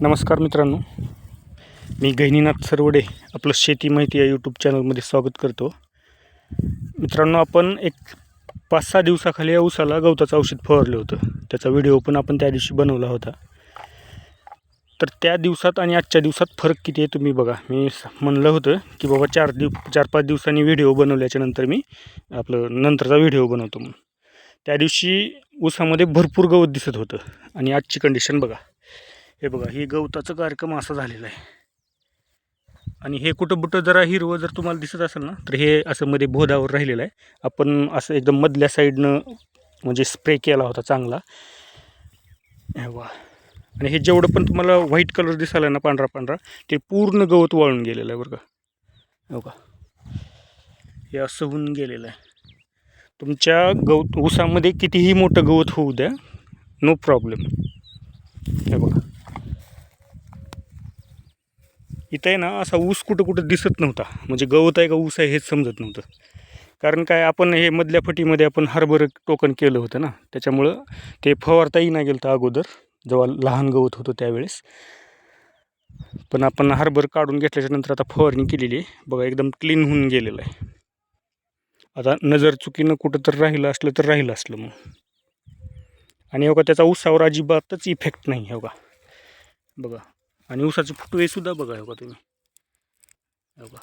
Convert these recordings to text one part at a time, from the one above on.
नमस्कार मित्रांनो, मी गहिनीनाथ सरवडे आपलं शेती माहिती या यूट्यूब चॅनलमध्ये स्वागत करतो. मित्रांनो, आपण एक 5-6 दिवसाखाली या ऊसाला गवताचं औषध फवारलं होतं. त्याचा व्हिडिओ पण आपण त्या दिवशी बनवला होता. तर त्या दिवसात आणि आजच्या दिवसात फरक किती आहे तुम्ही बघा. मी म्हणलं होतं की बाबा 4-5 दिवसांनी व्हिडिओ बनवल्याच्या नंतर मी आपलं नंतरचा व्हिडिओ बनवतो म्हणून. त्या दिवशी ऊसामध्ये भरपूर गवत दिसत होतं आणि आजची कंडिशन बघा. हे बघा, हे गवताचा कार्यक्रम असा झालेला आहे. आणि हे कुठं जरा हिरवं जर तुम्हाला दिसत असेल ना, तर हे असं मध्ये बोधावर राहिलेलं आहे. आपण असं एकदम मधल्या साईडनं म्हणजे स्प्रे केला होता चांगला. हे बघा, आणि हे जेवढं पण तुम्हाला व्हाईट कलर दिसायला ना, पांढरा ते पूर्ण गवत वाळून गेलेलं आहे बरं का. हे बघा, हे असं होऊन गेलेलं आहे. तुमच्या ऊसामध्ये कितीही मोठं गवत होऊ द्या, नो प्रॉब्लेम. हे बघा, इथं आहे ना, असा ऊस कुठं दिसत नव्हता. म्हणजे गवत आहे का ऊस आहे हेच समजत नव्हतं. कारण काय, आपण हे मधल्या फटीमध्ये आपण हरभरं टोकन केलं होतं ना, त्याच्यामुळं ते फवारताही नाही गेलं अगोदर, जेव्हा लहान गवत होतं त्यावेळेस. पण आपण हरभरं काढून घेतल्याच्यानंतर आता फवारणी केलेली आहे बघा, एकदम क्लीन होऊन गेलेलं आहे. आता नजर चुकीनं कुठं तर राहिलं असलं मग. आणि बघा, त्याचा ऊसावर अजिबातच इफेक्ट नाही. हे बघा, आणि ऊसाचे फुटवे सुद्धा बघा. बघा तुम्ही, बघा,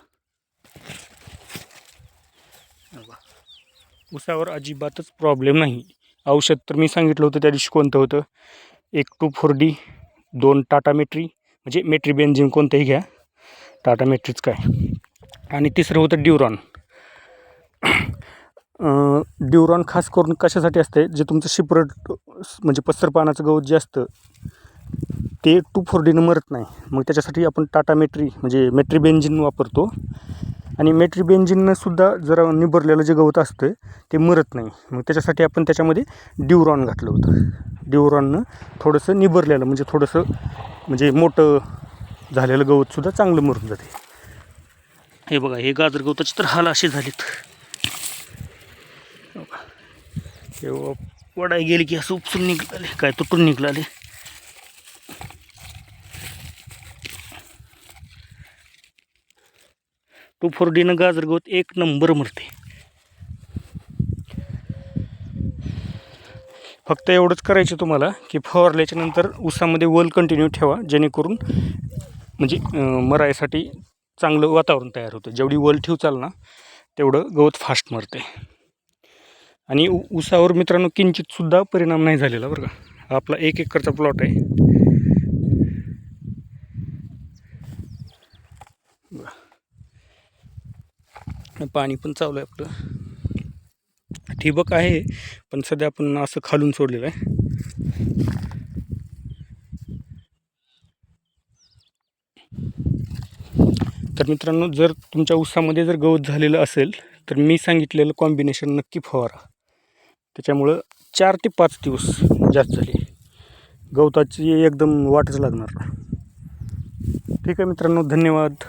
ऊसावर अजिबातच प्रॉब्लेम नाही. औषध तर मी सांगितलं होतं त्या दिवशी, कोणतं होतं, 1-2,4-D, 2 टाटा मेट्री, म्हणजे मेट्रीबेन्झिन कोणतंही घ्या, टाटा मेट्रीच काय. आणि तिसरं होतं ड्युरॉन. ड्युरॉन खास करून कशासाठी असते, जे तुमचं शिपरट म्हणजे पसर पानाचं गवत जे असतं ते 2,4-Dनं मरत नाही. मग त्याच्यासाठी आपण टाटा मेट्री म्हणजे मेट्रीबेन्झिन वापरतो. आणि मेट्रीबेन्झिननं सुद्धा जरा निबरलेलं जे गवत असतं ते मरत नाही. मग त्याच्यासाठी आपण त्याच्यामध्ये ड्युरॉन घातलं होतं. ड्युरॉननं थोडंसं निबरलेलं म्हणजे मोठं झालेलं गवतसुद्धा चांगलं मरून जाते. हे बघा, हे गाजर गवताचे तर हाल असे झालेत. हे वडाई गेली की असं उपसून निघाले, काय तुटून निघाले. 2,4-Dनं गाजर गवत एक नंबर मरते. फक्त एवढंच करायचं तुम्हाला की फवारल्याच्या नंतर ऊसामध्ये वल कंटिन्यू ठेवा, जेणेकरून म्हणजे मरायसाठी चांगलं वातावरण तयार होतं. जेवढी वल ठेवचाल ना, तेवढं गवत फास्ट मरते. आणि ऊसावर मित्रांनो किंचितसुद्धा परिणाम नाही झालेला बरं का. आपला 1 एकरचा प्लॉट आहे. पाणी पण चालू आहे आपलं, ठिबक आहे, पण सध्या आपण असं खालून सोडलेलं आहे. तर मित्रांनो, जर तुमच्या ऊसामध्ये जर गवत झालेलं असेल तर मी सांगितलेलं कॉम्बिनेशन नक्की फवारा. त्याच्यामुळं 4 ते 5 दिवस जास्त झाले, गवताची एकदम वाटच लागणार. ठीक आहे मित्रांनो, धन्यवाद.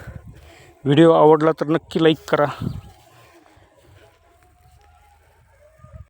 व्हिडिओ आवडला तर नक्की लाईक करा.